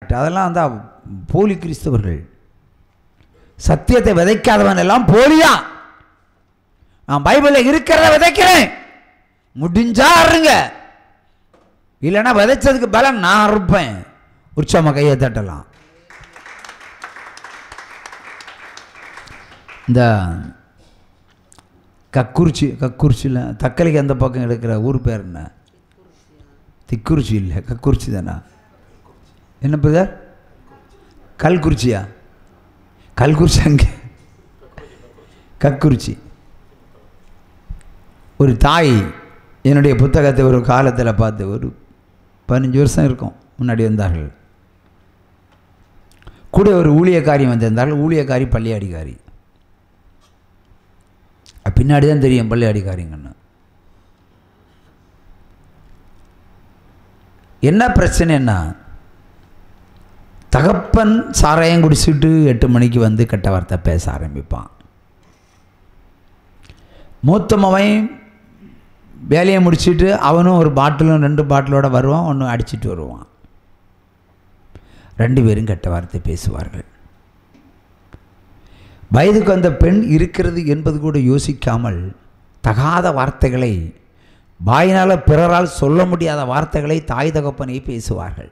அதெல்லாம் தான் போலி கிறிஸ்தவர்கள். சத்தியத்தை விதைக்காதவன் எல்லாம் போலியா. நான் பைபிளில் இருக்கிறத விதைக்கிறேன், முடிஞ்சா இருங்க, இல்லைன்னா விதைச்சதுக்கு பலன் நான் இருப்பேன். உற்சாகமாக கையை தட்டலாம். இந்த கக்குறிச்சியில் தக்கலைக்கு அந்த பக்கம் எடுக்கிற ஊர் பேர் என்ன? திக்குறிச்சி இல்லை, கக்குறிச்சி தானா? என்ன பிரதர்? கல்குறிச்சியா? கல்குறிச்சி அங்கே கக்குறிச்சி. ஒரு தாய் என்னுடைய புத்தகத்தை ஒரு காலத்தில் பார்த்து, ஒரு 15 வருஷம் இருக்கும் முன்னாடி வந்தார்கள். கூட ஒரு ஊழியக்காரி வந்திருந்தார்கள். ஊழியக்காரி பள்ளியாடிக்காரி. பின்னாடி தான் தெரியும் பள்ளியாடிக்காரிங்கன்னு. என்ன பிரச்சனைன்னா, தகப்பன் சாராயம் குடிச்சிட்டு 8 மணிக்கு வந்து கெட்ட வார்த்தை பேச ஆரம்பிப்பான். மூத்தமவன் வேலையை முடிச்சுட்டு அவனும் ஒரு பாட்டிலும் 2 பாட்டிலோடு வருவான், ஒன்று அடிச்சுட்டு வருவான். 2 பேரும் கெட்ட வார்த்தை பேசுவார்கள். வயதுக்கு அந்த பெண் இருக்கிறது என்பது கூட யோசிக்காமல் தகாத வார்த்தைகளை, வாயினால் பிறரால் சொல்ல முடியாத வார்த்தைகளை தாய் தகப்பனை பேசுவார்கள்.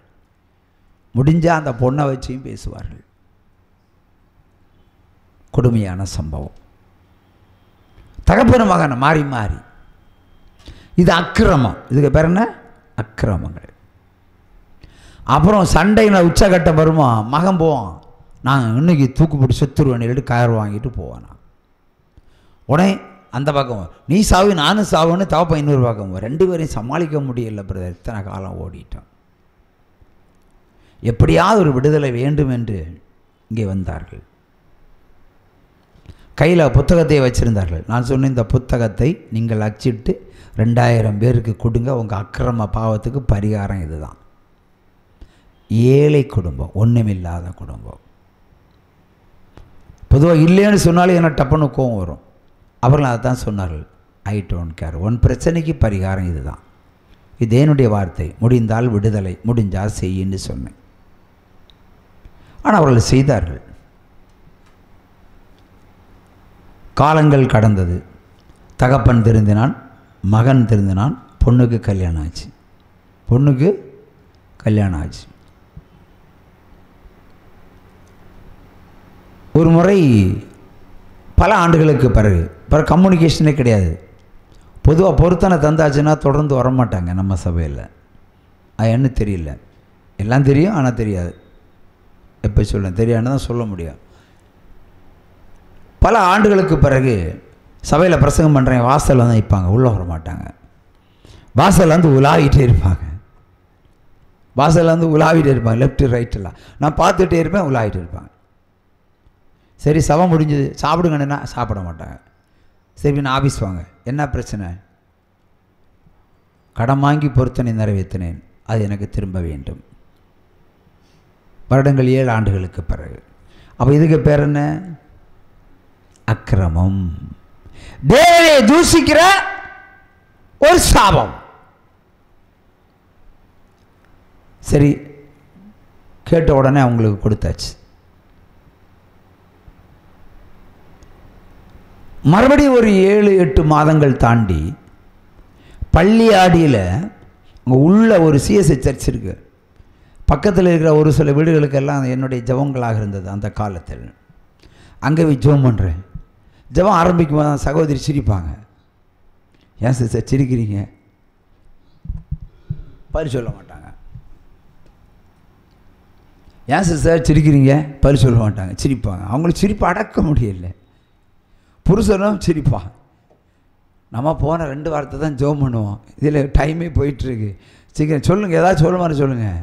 முடிஞ்சால் அந்த பொண்ணை வச்சியும் பேசுவார்கள். கொடுமையான சம்பவம். தகப்பன மகன் மாறி மாறி. இது அக்கிரமம். இதுக்கு பேர் என்ன? அக்கிரமங்கள். அப்புறம் சண்டையில் உச்சகட்டம் வருமா, மகன் போவான், நான் இன்னைக்கு தூக்கு போட்டு செத்துருவேன் சொல்லிட்டு கயர் வாங்கிட்டு போவானா. உடனே அந்த பக்கம் நீ சாவு நானும் சாவுன்னு தவப்பன் இன்னொரு பக்கம். 2 பேரையும் சமாளிக்க முடியல பிரதர். இத்தனை காலம் ஓடிட்டோம். எப்படியாவது ஒரு விடுதலை வேண்டும் என்று இங்கே வந்தார்கள். கையில் புத்தகத்தை வச்சுருந்தார்கள். நான் சொன்ன இந்த புத்தகத்தை நீங்கள் அச்சிட்டு 2000 பேருக்கு கொடுங்க, உங்கள் அக்கிரம பாவத்துக்கு பரிகாரம் இதுதான். ஏழை குடும்பம், ஒன்றுமில்லாத குடும்பம். பொதுவாக இல்லைன்னு சொன்னாலும் என்ன டப்புன்னு கோவம் வரும். அவர்கள் அதை தான் சொன்னார்கள். ஐ டோன்ட் கேர், உன் பிரச்சனைக்கு பரிகாரம் இதுதான். இது என்னுடைய வார்த்தை. முடிந்தால் விடுதலை, முடிஞ்சால் செய்யின்னு சொன்னேன். ஆனால் அவர்கள் செய்தார்கள். காலங்கள் கடந்தது. தகப்பன் திருந்தினான், மகன் திருந்தினான், பொண்ணுக்கு கல்யாணம் ஆச்சு. பொண்ணுக்கு கல்யாணம் ஆச்சு. ஒரு முறை பல ஆண்டுகளுக்கு பிறகு கம்யூனிகேஷனே கிடையாது. பொதுவாக பொருத்தனை தந்தாச்சுன்னா தொடர்ந்து வரமாட்டாங்க நம்ம சபையில். அது என்ன தெரியல, எல்லாம் தெரியும் ஆனால் தெரியாது. எப்போ சொல்ல தெரியாதுன்னு தான் சொல்ல முடியும். பல ஆண்டுகளுக்கு பிறகு சபையில் பிரசங்கம் பண்ணுறேன், வாசலில் வந்து நிற்பாங்க, உள்ளே வர மாட்டாங்க. வாசலில் வந்து உலாவிட்டே இருப்பாங்க. வாசலில் வந்து உலாவிட்டே இருப்பாங்க, லெஃப்ட்டு ரைட்டெல்லாம். நான் பார்த்துட்டே இருப்பேன், உலாவிட்டே இருப்பாங்க. சரி, சபை முடிஞ்சது, சாப்பிடுங்கண்ணா, சாப்பிட மாட்டாங்க. சரி, நான் ஆஃபீஸ் வாங்க, என்ன பிரச்சனை? கடன் வாங்கி பொருத்தனை நிறைவேற்றினேன், அது எனக்கு திரும்ப வேண்டும். வருடங்கள் 7 ஆண்டுகளுக்கு பிறகு. அப்போ இதுக்கு பேர் என்ன? அக்கிரமம். தேவனை தூஷிக்கிற ஒரு சாபம். சரி, கேட்ட உடனே அவங்களுக்கு கொடுத்தாச்சு. மறுபடியும் ஒரு 7-8 மாதங்கள் தாண்டி பள்ளியாடியில் அங்கே உள்ள ஒரு சிஎஸ்ஐ சர்ச் இருக்குது. பக்கத்தில் இருக்கிற ஒரு சில வீடுகளுக்கெல்லாம் என்னுடைய ஜெபங்களாக இருந்தது அந்த காலத்தில். அங்கே போய் ஜெபம் பண்ணுறேன். ஜெபம் ஆரம்பிக்கும் போது சகோதரி சிரிப்பாங்க. ஏன் சிஸ்டர் சிரிக்கிறீங்க? பதில் சொல்ல மாட்டாங்க. ஏன் சிஸ்டர் சிரிக்கிறீங்க? பதில் சொல்ல மாட்டாங்க, சிரிப்பாங்க. அவங்களுக்கு சிரிப்பு அடக்க முடியல. புருஷனும் சிரிப்பான். நம்ம போன 2 வாரத்தை தான் ஜெபம் பண்ணுவோம். இதில் டைமே போயிட்டுருக்கு. சீக்கிரம் சொல்லுங்கள், ஏதாவது சொல்ல மாதிரி சொல்லுங்கள்.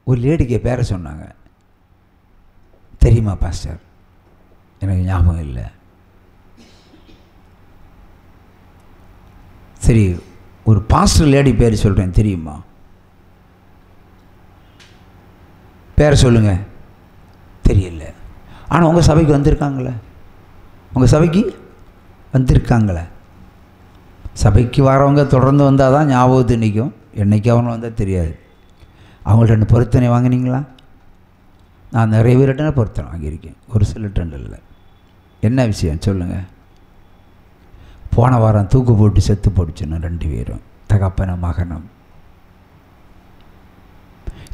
ஒரு லேடிக்கு பேரை சொன்னாங்க. தெரியுமா பாஸ்டர்? எனக்கு ஞாபகம் இல்லை. சரி, ஒரு பாஸ்டர் லேடி பேர் சொல்கிறேன், தெரியுமா? பேரை சொல்லுங்கள். தெரியல. ஆனால் உங்கள் சபைக்கு வந்திருக்காங்களே, உங்கள் சபைக்கு வந்திருக்காங்களே. சபைக்கு வரவங்க தொடர்ந்து வந்தால் தான் ஞாபகத்து நிற்கும். என்றைக்கு அவங்க வந்தால் தெரியாது. அவங்கள்ட்ட 2 பொருத்தனை வாங்கினீங்களா? நான் நிறைய பேர்கிட்ட பொருத்தனை வாங்கியிருக்கேன், ஒரு சிலர்கிட்ட இல்லை. என்ன விஷயம் சொல்லுங்கள்? போன வாரம் தூக்கு போட்டு செத்து போட்டுச்சுன்னு 2 பேரும், தகப்பனும் மகனும்.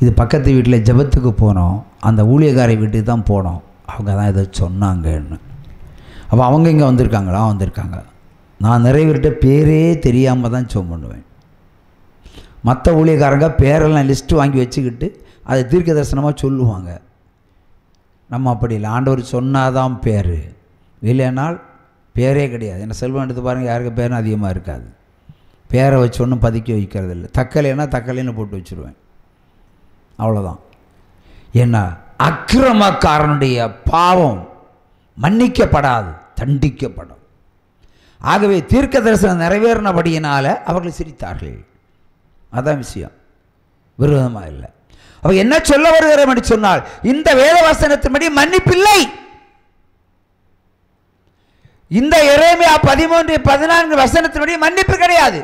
இது பக்கத்து வீட்டில் ஜெபத்துக்கு போனோம், அந்த ஊழியக்காரை வீட்டுக்கு தான் போனோம். அவங்க தான் ஏதோ சொன்னாங்கன்னு. அப்போ அவங்க இங்கே வந்திருக்காங்களா? வந்திருக்காங்க. நான் நிறைய பேர்கிட்ட பேரே தெரியாமல் தான் ஜெபம் பண்ணுவேன். மற்ற ஊழியக்காரங்க பேரெல்லாம் லிஸ்ட்டு வாங்கி வச்சுக்கிட்டு அதை தீர்க்க தரிசனமாக சொல்லுவாங்க. நம்ம அப்படி இல்லை. ஆண்டவர் சொன்னாதான் பேர், இல்லைனால் பேரே கிடையாது. என்ன செல்வம் எடுத்து பாருங்கள், யாருக்கு பேரும் அதிகமாக இருக்காது. பேரை வச்சு ஒன்றும் பதுக்கி வைக்கிறது இல்லை. தக்கலைன்னா தக்கலைன்னு போட்டு வச்சுருவேன், அவ்வளோதான். ஏன்னா அக்கிரமக்காரனுடைய பாவம் மன்னிக்கப்படாது, தண்டிக்கப்படும். ஆகவே தீர்க்க தரிசனம் நிறைவேறினபடியினால் அவர்கள் சிரித்தார்கள். அதான் விஷயம், விரோதமாக இல்லை. அவ என்ன சொல்ல வருகிறோம் என்று சொன்னால், இந்த வேத வசனத்தின்படி மன்னிப்பில்லை. இந்த எரேமியா 13:14 வசனத்தின்படி மன்னிப்பு கிடையாது.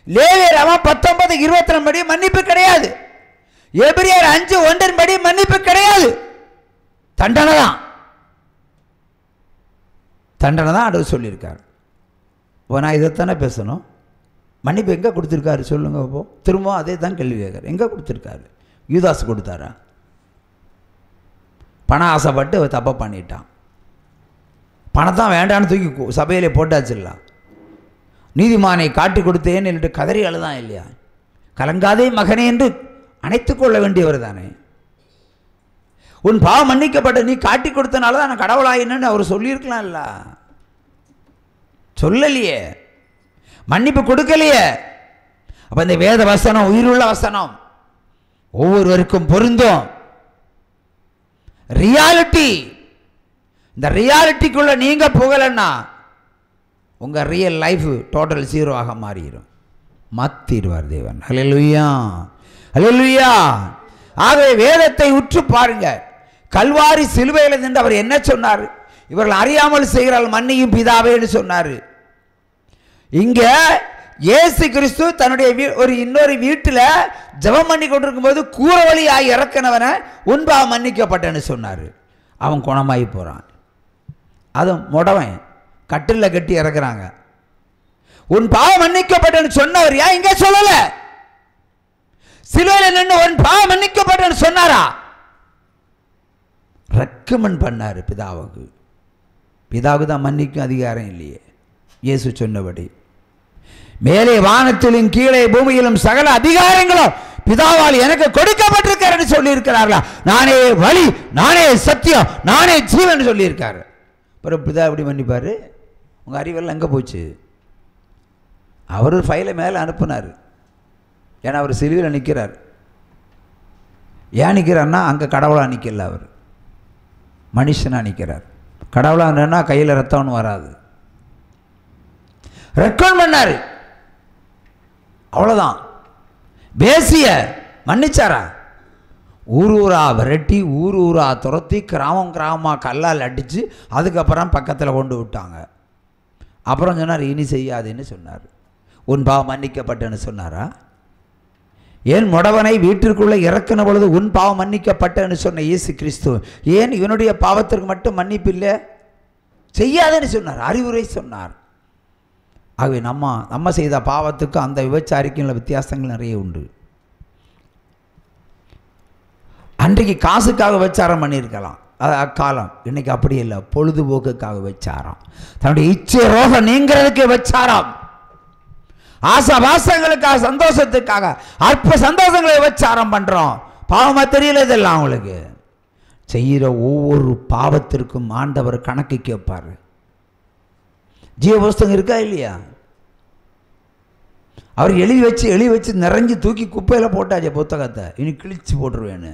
லேவியர் 19:22 படி மன்னிப்பு கிடையாது. எபிரேயர் 5:1 படி மன்னிப்பு கிடையாது. தண்டனை தான், தண்டனை தான் ஆண்டவர் சொல்லியிருக்கார். இப்போ நான் இதைத்தானே பேசணும். மன்னிப்பு எங்கே கொடுத்துருக்காரு சொல்லுங்க? இப்போ திரும்ப அதே தான் கேள்வி கேட்குறார். எங்கே கொடுத்துருக்காரு? யூதாஸ் கொடுத்தாரா? பணம் ஆசைப்பட்டு தப்பாக பண்ணிட்டான், பணத்தான் வேண்டான்னு தூக்கி சபையிலே போட்டாச்சுலாம். நீதிமானை காட்டி கொடுத்தேன்னு சொல்லிட்டு கதறி அழுதான் இல்லையா? கலங்காதே மகனே என்று அணைத்துக் கொள்ள வேண்டியவர் தானே. உன் பாவம் மன்னிக்கப்பட்ட, நீ காட்டி கொடுத்தனால தான் நான் கடவுளாயின்னு அவர் சொல்லியிருக்கலாம் இல்ல? சொல்லலையே, மன்னிப்பு கொடுக்கலையே. அப்போ இந்த வேத வசனம் உயிருள்ள வசனம், ஒவ்வொருவருக்கும் பொருந்தும். ரியாலிட்டி, இந்த ரியாலிட்டிக்குள்ள நீங்க போகலன்னா உங்க ரியல் லைஃப் டோட்டல் 0 ஆக மாறிடும். மாத்திடுவார் தேவன். ஹல்லேலூயா, ஹல்லேலூயா. ஆகவே வேதத்தை உற்று பாருங்க. கல்வாரி சிலுவையில் நின்று அவர் என்ன சொன்னார்? இவர்கள் அறியாமல் செய்கிறாள் மன்னியும் பிதாவே என்று சொன்னார். இங்க இயேசு கிறிஸ்து தன்னுடைய இன்னொரு வீட்டில் ஜெபம் பண்ணி கொண்டிருக்கும் போது கூரவழியாய் இறக்கினவனை உன்பா மன்னிக்கப்பட்டேன்னு சொன்னார். அவன் குணமாகி போறான். அதுவும் முடவன் கட்டில் கட்டி இறக்குறாங்க. உன் பாவம் மன்னிக்கப்பட்டேன்னு சொன்னவர் ஏன் இங்க சொல்லல? சிலுவையில் நின்று உன் பாவம் மன்னிக்கப்பட்டேன்னு சொன்னாரா? ரெக்கமெண்ட் பண்ணாரு பிதாவுக்கு. பிதாவுக்கு தான் மன்னிக்கும் அதிகாரம் இல்லையே. இயேசு சொன்னபடி மேலே வானத்திலும் கீழே பூமியிலும் சகல அதிகாரங்களும் பிதாவால் எனக்கு கொடுக்கப்பட்டிருக்காரு சொல்லி இருக்கிறார்களா? நானே வழி, நானே சத்தியம், நானே ஜீவன் சொல்லி இருக்காரு. அப்புறம் பிதா எப்படி மன்னிப்பாரு? உங்க அறிவெல்லாம் எங்க போச்சு? அவர் ஒரு ஃபைலை மேலே அனுப்புனார். ஏன்னா அவர் சிலுவையில் நிற்கிறார். ஏன் நிற்கிறார்னா அங்கே கடவுளாக நிற்கல, அவர் மனுஷனாக நிற்கிறார். கடவுளாக கையில் ரத்தம்னு வராது. ரெக்கமெண்ட் பண்ணார், அவ்வளோதான். பேசிய மன்னிச்சாரா? ஊரூரா விரட்டி, ஊரூரா துரத்தி, கிராமம் கிராமமாக கல்லால் அடித்து அதுக்கப்புறம் பக்கத்தில் கொண்டு விட்டாங்க. அப்புறம் சொன்னார் இனி செய்யாதுன்னு சொன்னார். உன் பாவம் மன்னிக்கப்பட்டேன்னு சொன்னாரா? ஏன் முடவனை வீட்டிற்குள்ளே இறக்கின பொழுது உன் பாவம் மன்னிக்கப்பட்டேன்னு சொன்ன இயேசு கிறிஸ்து ஏன் இவனுடைய பாவத்திற்கு மட்டும் மன்னிப்பு இல்லை? செய்யாதுன்னு சொன்னார், அறிவுரை சொன்னார். ஆகவே நம்ம செய்த பாவத்துக்கு அந்த விபச்சாரிக்கும் உள்ள வித்தியாசங்கள் நிறைய உண்டு. அன்றைக்கு காசுக்காக விபச்சாரம் பண்ணியிருக்கலாம், அது அக்காலம். இன்னைக்கு அப்படி இல்லை, பொழுதுபோக்குக்காக விபச்சாரம். தன்னுடைய இச்சை ரோகம் நீங்கிறதுக்கு விபச்சாரம். ஆசாபாசங்களுக்காக, சந்தோஷத்துக்காக, அற்ப சந்தோஷங்களை விபச்சாரம் பண்றோம். பாவமா தெரியல இதெல்லாம் அவங்களுக்கு. செய்கிற ஒவ்வொரு பாவத்திற்கும் ஆண்டவர் கணக்கு கேட்பார். ஜீவ புஸ்தகம் இருக்கா இல்லையா? அவர் எழுதி வச்சு நிறைஞ்சு தூக்கி குப்பையில் போட்டாச்சு புத்தகத்தை. இனி கிழிச்சு போட்டுருவேன்னு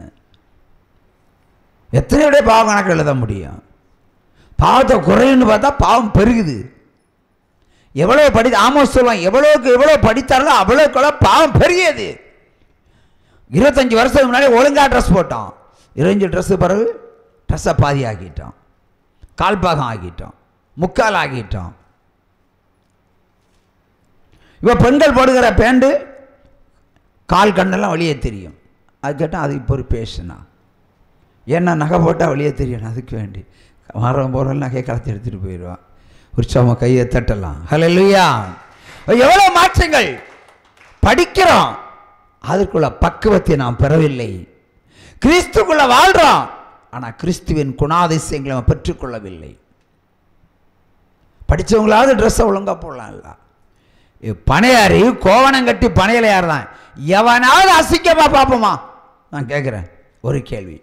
எத்தனையோடைய பாவம் கணக்கு எழுத முடியும்? பாவத்தை குறையுன்னு பார்த்தா பாவம் பெருகுது. எவ்வளவு ஆமோஸ் சொல்லுவான், எவ்வளவுக்கு எவ்வளவு படித்தாலும் அவ்வளவுக்கு பாவம் பெருகியது. 25 வருஷத்துக்கு முன்னாடி ஒழுங்கா ட்ரெஸ் போட்டோம், 25 ட்ரெஸ் பிறகு ட்ரெஸ்ஸை பாதி ஆக்கிட்டோம், கால்பாகம் ஆக்கிட்டோம், முக்கால் ஆக்கிட்டோம். இப்போ பெண்கள் போடுகிற பேண்டு கால் கண்ணெல்லாம் வெளியே தெரியும். அது கேட்டால் அது இப்போ ஒரு பேஷனா, ஏன்னா நகை போட்டால் வெளியே தெரியணும், அதுக்கு வேண்டி மரம் போகிற நகையை கலத்தி எடுத்துகிட்டு போயிடுவான். உற்சாகமாக கையை தட்டலாம். ஹல்லேலூயா. எவ்வளோ மாற்றங்கள் படிக்கிறோம், அதற்குள்ள பக்குவத்தை நாம் பெறவில்லை. கிறிஸ்துக்குள்ள வாழ்கிறோம், ஆனால் கிறிஸ்துவின் குணாதிசயங்களை நம்ம பெற்றுக்கொள்ளவில்லை. படித்தவங்களாவது ட்ரெஸ்ஸை ஒழுங்காக போடலாம். இல்லை பனையாரி கோவணம் கட்டி பனையில யார் தான் எவனாவது அசிங்கமா பார்ப்போமா? நான் கேட்குறேன் ஒரு கேள்வி.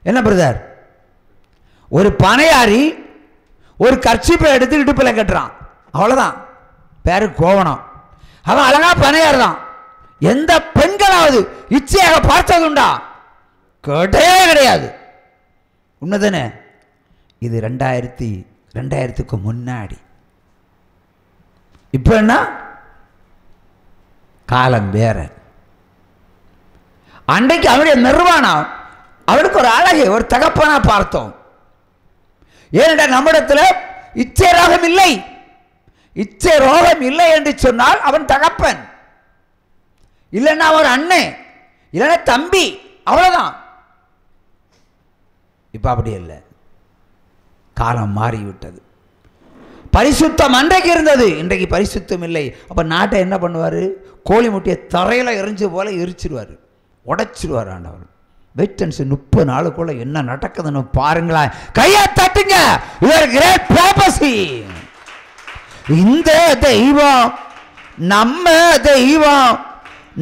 என்ன பிரதர், ஒரு பனையாரி ஒரு கர்ச்சிப்பை எடுத்து இடுப்பில் கட்டுறான், அவ்வளோதான், பேரு கோவணம். அவன் அழகா பனையார் தான். எந்த பெண்களாவது இச்சையாக பார்த்ததுண்டா? கிடையவே கிடையாது. உண்மைதானே? இது 2000க்கு முன்னாடி. இப்போ என்ன காலம் வேற. அன்றைக்கு அவருடைய நிர்வாணம் அவனுக்கு ஒரு அழகு, ஒரு தகப்பனா பார்த்தோம். ஏனென்றால் நம்மிடத்தில் இச்சை ரோகம் இல்லை. இச்சை ரோகம் இல்லை என்று சொன்னால் அவன் தகப்பன், இல்லைன்னா ஒரு அண்ணன், இல்லைன்னா தம்பி, அவ்வளவுதான். இப்ப அப்படி இல்லை, காலம் மாறிவிட்டது. பரிசுத்தம் அன்றைக்கு இருந்தது, இன்றைக்கு பரிசுத்தம் இல்லை. அப்ப நாட்டை என்ன பண்ணுவாரு? கோழி முட்டையை தரையில எரிஞ்சு போல எரிச்சிருவாரு, உடைச்சிருவார் ஆண்டவர். வெயிட் அண்ட் 30 நாளுக்குள்ள என்ன நடக்குதுன்னு பாருங்களேன். கையை தட்டுங்க. Great prophecy. இந்த தெய்வம் நம்ம தெய்வம்,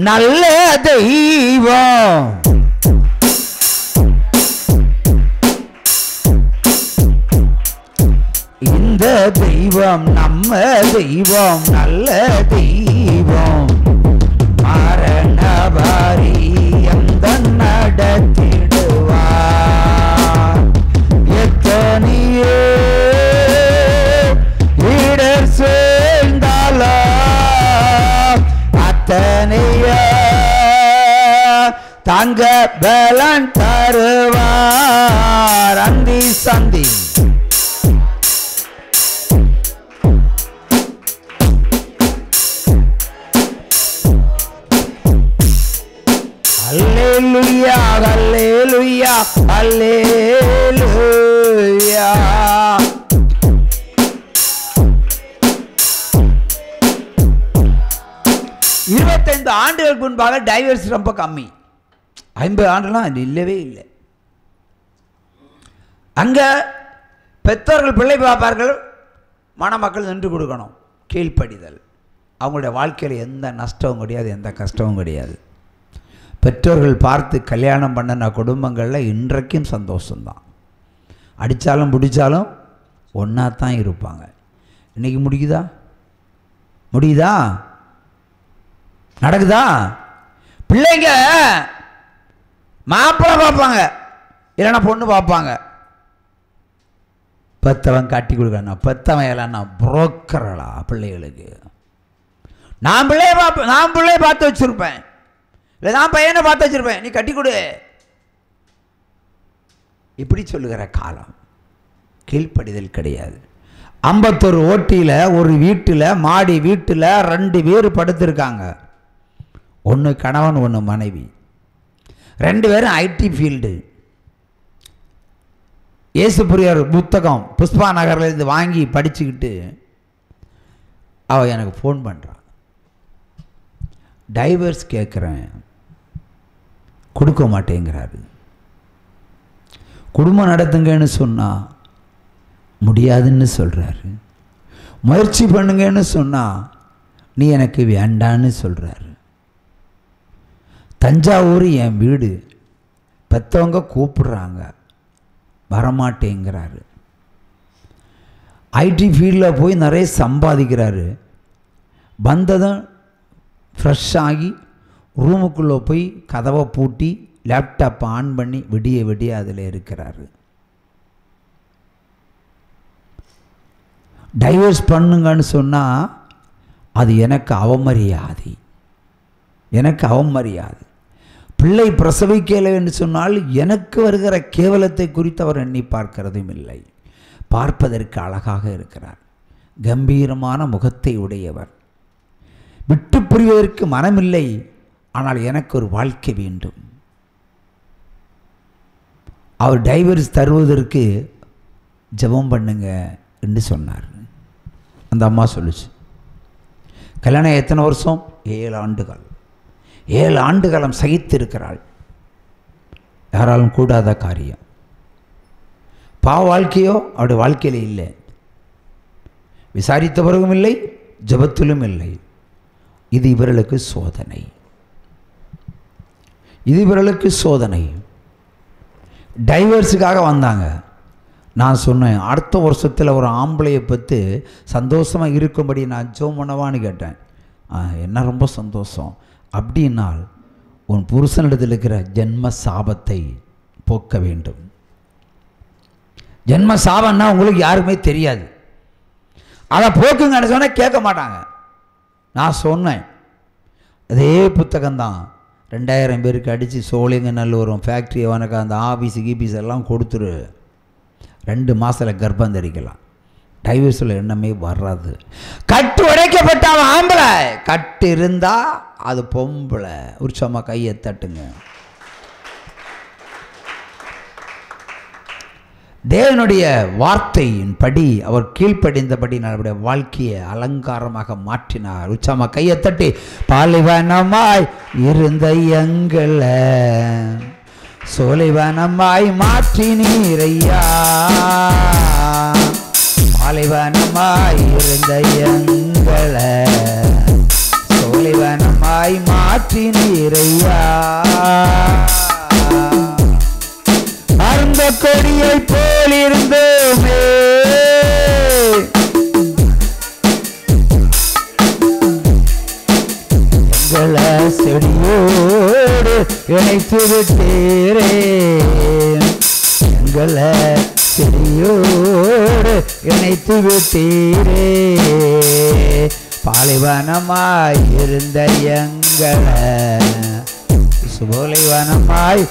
நல்ல தெய்வம். இந்த தெய்வம் நம்ம தெய்வம், நல்ல தெய்வம். மரணபாரி அந்த நடத்திடுவார். எத்தனையோ இடர் சேர்ந்தாலோ அத்தனையோ தங்க பலன் தருவார். அந்தி சந்தி Hallelujah, hallelujah, hallelujah. 25 ஆண்டுகளுக்கு முன்பாக டைவர்ஸ் ரொம்ப கம்மி. 50 ஆண்டுலாம் இல்லவே இல்லை. அங்க பெற்றோர்கள் பிள்ளை பார்ப்பார்கள், மணமக்கள் நின்று கொடுக்கணும், கீழ்ப்படிதல். அவங்களுடைய வாழ்க்கையில் எந்த நஷ்டமும் கிடையாது, எந்த கஷ்டமும் கிடையாது. பெற்றோர்கள் பார்த்து கல்யாணம் பண்ணின குடும்பங்களில் இன்றைக்கும் சந்தோஷம்தான். அடித்தாலும் பிடிச்சாலும் ஒன்றா தான் இருப்பாங்க. இன்றைக்கி முடியுதா? நடக்குதா? பிள்ளைங்க மாப்பிள்ளை பார்ப்பாங்க, இல்லைன்னா பொண்ணு பார்ப்பாங்க. பெத்தவன் காட்டி கொடுக்கணும். பெத்தவன் இல்லைன்னா புரோக்கர்களா பிள்ளைகளுக்கு? நான் பிள்ளைய பார்த்து வச்சுருப்பேன், இல்லை நான் பையனை பார்த்து வச்சிருப்பேன், நீ கட்டி கொடு, இப்படி சொல்லுகிற காலம். கீழ்ப்படிதல் கிடையாது. 51 ஓட்டியில் ஒரு வீட்டில், மாடி வீட்டில் 2 பேர் படுத்திருக்காங்க. ஒன்று கணவன், ஒன்று மனைவி. 2 பேரும் ஐடி ஃபீல்டு. இயேசுபிரியர் புத்தகம் புஷ்பா நகர்லேருந்து வாங்கி படிச்சுக்கிட்டு அவள் எனக்கு ஃபோன் பண்ணுறான். டைவர்ஸ் கேட்குறேன், கொடுக்க மாட்டேங்கிறாரு. குடும்பம் நடத்துங்கன்னு சொன்னால் முடியாதுன்னு சொல்கிறாரு. முயற்சி பண்ணுங்கன்னு சொன்னால் நீ எனக்கு வேண்டான்னு சொல்கிறாரு. தஞ்சாவூர் என் வீடு, பெற்றவங்க கூப்பிடுறாங்க, வரமாட்டேங்கிறாரு. ஐடி ஃபீல்டில் போய் நிறைய சம்பாதிக்கிறாரு. வந்ததும் ஃப்ரெஷ் ஆகி ரூமுக்குள்ளே போய் கதவை பூட்டி லேப்டாப் ஆன் பண்ணி விடிய அதில் இருக்கிறாரு. டைவர்ஸ் பண்ணுங்கன்னு சொன்னால் அது எனக்கு அவமரியாதை. பிள்ளை பிரசவிக்கலை என்று சொன்னால் எனக்கு வருகிற கேவலத்தை குறித்து அவர் எண்ணி பார்க்கிறதும் இல்லை. பார்ப்பதற்கு அழகாக இருக்கிறார், கம்பீரமான முகத்தை உடையவர். விட்டு புரிவதற்கு மனமில்லை, ஆனால் எனக்கு ஒரு வாழ்க்கை வேண்டும். அவர் டைவர்ஸ் தருவதற்கு ஜெபம் பண்ணுங்க என்று சொன்னார். அந்த அம்மா சொல்லுச்சு. கல்யாணம் எத்தனை வருஷம்? 7 ஆண்டுகள். 7 ஆண்டு காலம் சகித்து இருக்கிறாள். யாராலும் கூடாத காரியம். பாவ வாழ்க்கையோ அவருடைய வாழ்க்கையில் இல்லை. விசாரித்த பிறகும் இல்லை, ஜெபத்திலும் இல்லை. இது இவர்களுக்கு சோதனை. இது இவர்களுக்கு சோதனை. டைவர்ஸுக்காக வந்தாங்க. நான் சொன்னேன், அடுத்த வருஷத்தில் ஒரு ஆம்பளையை பற்றி சந்தோஷமாக இருக்கும்படி நான் ஜெபம் பண்ணவான்னு கேட்டேன். என்ன ரொம்ப சந்தோஷம் அப்படின்னால் உன் புருஷனிடத்தில் இருக்கிற ஜென்ம சாபத்தை போக்க வேண்டும். ஜென்ம சாபம்னா உங்களுக்கு யாருமே தெரியாது. அதை போக்குங்கன்னு சொன்னால் கேட்க மாட்டாங்க. நான் சொன்னேன், அதே புத்தகம்தான் 2000 பேருக்கு அடித்து சோழிங்க நல்லூரும் ஃபேக்ட்ரி உனக்கு அந்த ஆஃபீஸு கீபீஸ் எல்லாம் கொடுத்துரு, 2 மாதத்தில் கர்ப்பம் தரிக்கலாம். டைவர்ஸில் எண்ணமே வராது. கட்டு உடைக்கப்பட்ட ஆம்பளை, கட்டு இருந்தா அது பொம்பளை. உற்சமா கையை தட்டுங்க. தேவனுடைய வார்த்தையின் படி அவர் கீழ்ப்படிந்தபடி நம்முடைய வாழ்க்கையை அலங்காரமாக மாற்றினார். உற்சமா கையை தட்டி, பாலைவனமாய் இருந்த எங்களை சோலைவனமாய் மாற்றினீரையா, பாலைவனமாய் இருந்த எங்களை சோலைவனமாய் மாற்றினீரையா, அருந்த கொடியை போல் இருந்தோமே எங்களை செடியோடு இணைத்து விட்டீரே, எங்களை செடியோடு இணைத்து விட்டீரே, பாலைவனமாய் இருந்த எங்களை சோலைவனமாய்